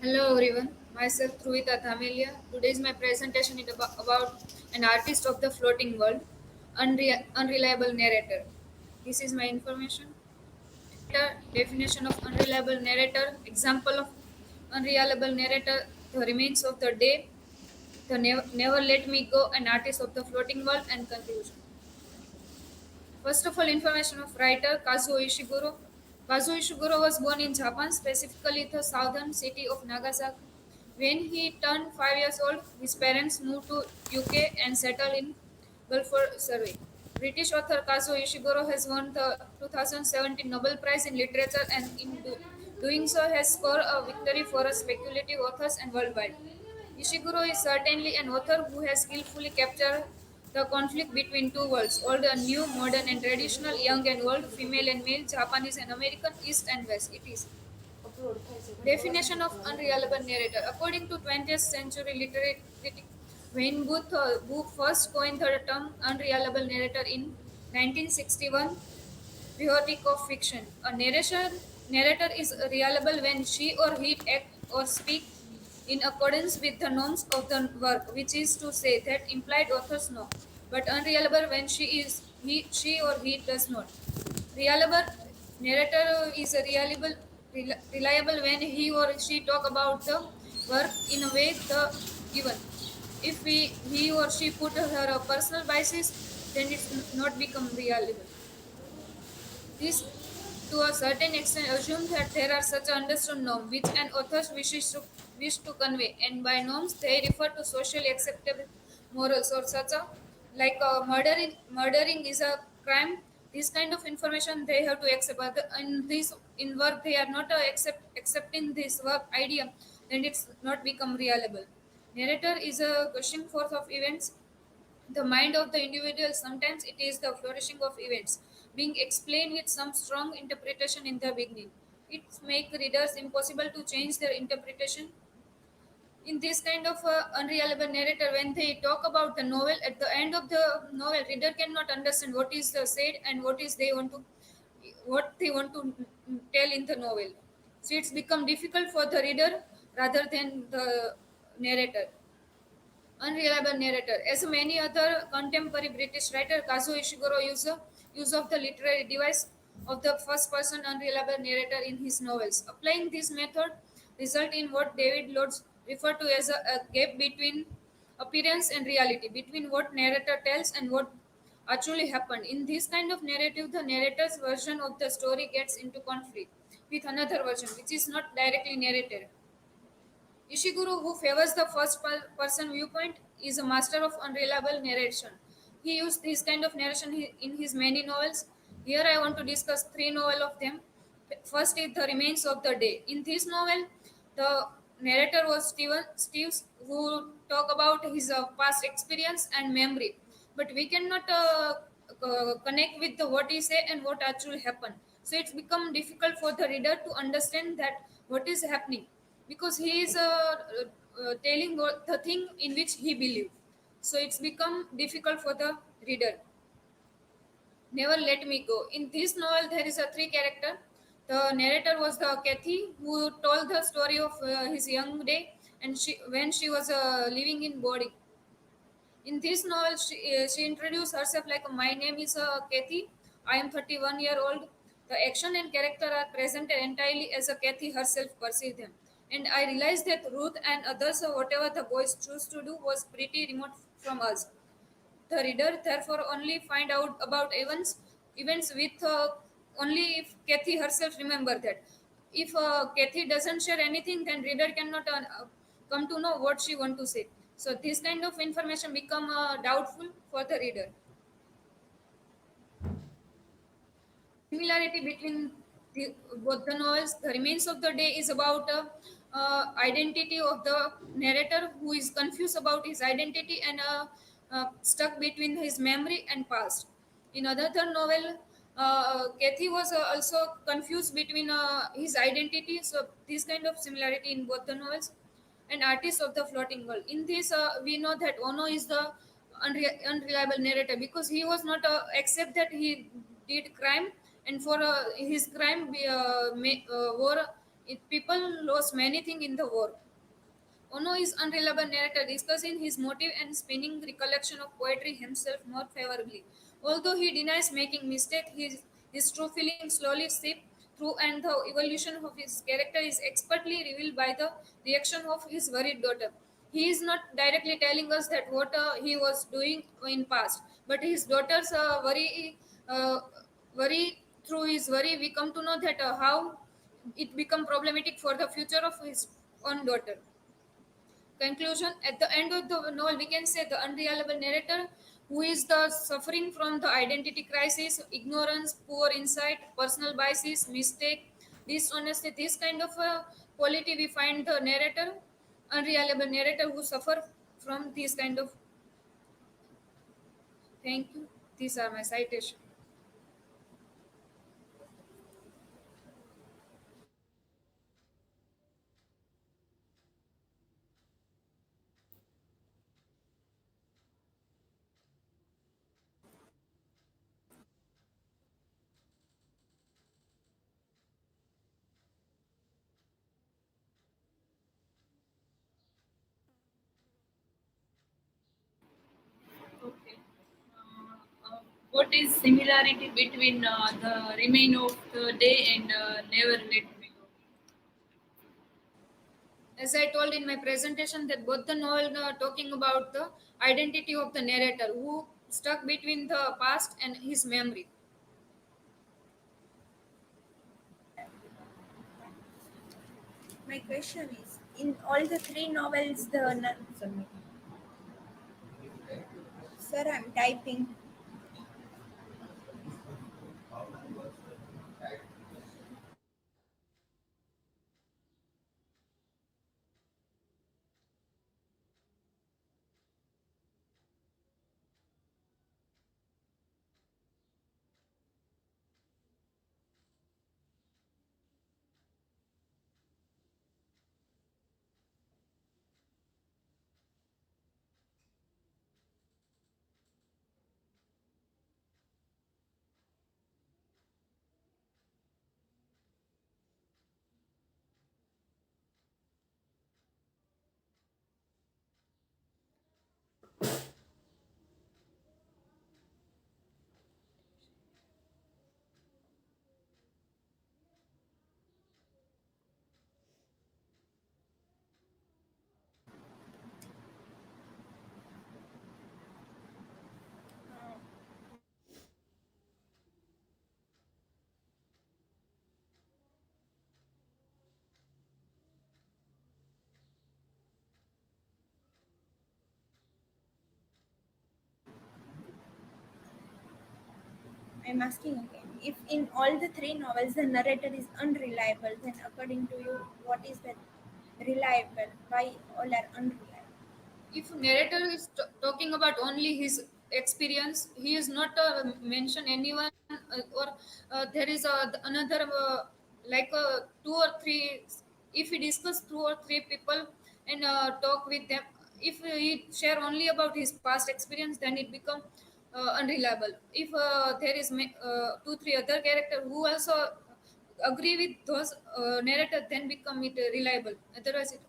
Hello everyone, myself Truvita Thamelia. Today's my presentation is about an artist of the floating world, unreliable narrator. This is my information. Definition of unreliable narrator. Example of unreliable narrator: the remains of the day, the never let me go, an artist of the floating world, and conclusion. First of all, information of writer Kazuo Ishiguro. Kazuo Ishiguro was born in Japan, specifically the southern city of Nagasaki. When he turned 5 years old, his parents moved to UK and settled in Gulfport, Surrey. British author Kazuo Ishiguro has won the 2017 Nobel Prize in Literature and in doing so has scored a victory for us speculative authors and worldwide. Ishiguro is certainly an author who has skillfully captured the conflict between two worlds, old and new, modern and traditional, young and old, female and male, Japanese and American, East and West. It is. Definition of unreliable narrator. According to 20th century literary critic Wayne Booth, who first coined the term unreliable narrator in 1961, Rhetoric of fiction. Narrator is reliable when she or he act or speak in accordance with the norms of the work, which is to say that implied authors know, but unreliable when she or he does not. Reliable narrator is a reliable when he or she talk about the work in a way the given. If he or she put her personal biases, then it's not become reliable. This, to a certain extent, assumes that there are such understood norms which an author wish to convey, and by norms they refer to socially acceptable morals or such a like murdering is a crime. This kind of information they have to accept. But in this in work they are not accepting this work idea, then it's not become reliable. Narrator is a gushing forth of events the mind of the individual. Sometimes it is the flourishing of events, being explained with some strong interpretation in the beginning. It makes readers impossible to change their interpretation. In this kind of unreliable narrator, when they talk about the novel, at the end of the novel, reader cannot understand what is said and what they want to tell in the novel. So it's become difficult for the reader rather than the narrator. Unreliable narrator. As many other contemporary British writer, Kazuo Ishiguro used the use of the literary device of the first-person unreliable narrator in his novels. Applying this method result in what David Lloyd referred to as a gap between appearance and reality, between what narrator tells and what actually happened. In this kind of narrative, the narrator's version of the story gets into conflict with another version, which is not directly narrated. Ishiguro, who favors the first person viewpoint, is a master of unreliable narration. He used this kind of narration in his many novels. Here I want to discuss three novels of them. First is The Remains of the Day. In this novel, the narrator was Steve's, who talk about his past experience and memory. But we cannot connect with what he say and what actually happened. So it's become difficult for the reader to understand that what is happening because he is telling the thing in which he believed. So it's become difficult for the reader. Never Let Me Go. In this novel, there is a three character. The narrator was the Kathy who told the story of his young day and when she was living in boarding. In this novel, she introduced herself like, "My name is Kathy. I am 31-year-old." The action and character are presented entirely as a Kathy herself perceived them. And I realized that Ruth and others, whatever the boys choose to do, was pretty remote from us. The reader therefore only find out about events with only if Kathy herself remember that. If Kathy doesn't share anything, then reader cannot come to know what she want to say. So this kind of information become doubtful for the reader. Similarity between both the novels. The Remains of the Day is about identity of the narrator who is confused about his identity and stuck between his memory and past. In another novel, Kathy was also confused between his identity. So this kind of similarity in both the novels. An artist of the floating world. In this, we know that Ono is the unreliable narrator because he was not accept that he did crime and for his crime wore People lost many things in the war. Ono is unreliable narrator, discussing his motive and spinning recollection of poetry himself more favorably. Although he denies making mistake, his true feelings slowly seep through, and the evolution of his character is expertly revealed by the reaction of his worried daughter. He is not directly telling us that what he was doing in past, but his daughter's uh, worry through his worry, we come to know that how it become problematic for the future of his own daughter. Conclusion: at the end of the novel, we can say the unreliable narrator, who is the suffering from the identity crisis, ignorance, poor insight, personal biases, mistake, dishonesty. This kind of quality we find the narrator, unreliable narrator, who suffer from this kind of. Thank you. These are my citation. Okay. Uh, what is similarity between the remain of the day and never let me go? As I told in my presentation, that both the novel talking about the identity of the narrator, who stuck between the past and his memory. My question is, in all the three novels, sir, I'm typing. I'm asking again. If in all the three novels the narrator is unreliable, then according to you, what is that reliable? Why all are unreliable? If narrator is talking about only his experience, he is not mention anyone, or there is another like two or three. If he discuss two or three people and talk with them, if he share only about his past experience, then it become unreliable. If there is two three other character who also agree with those narrator, then become it reliable. Otherwise it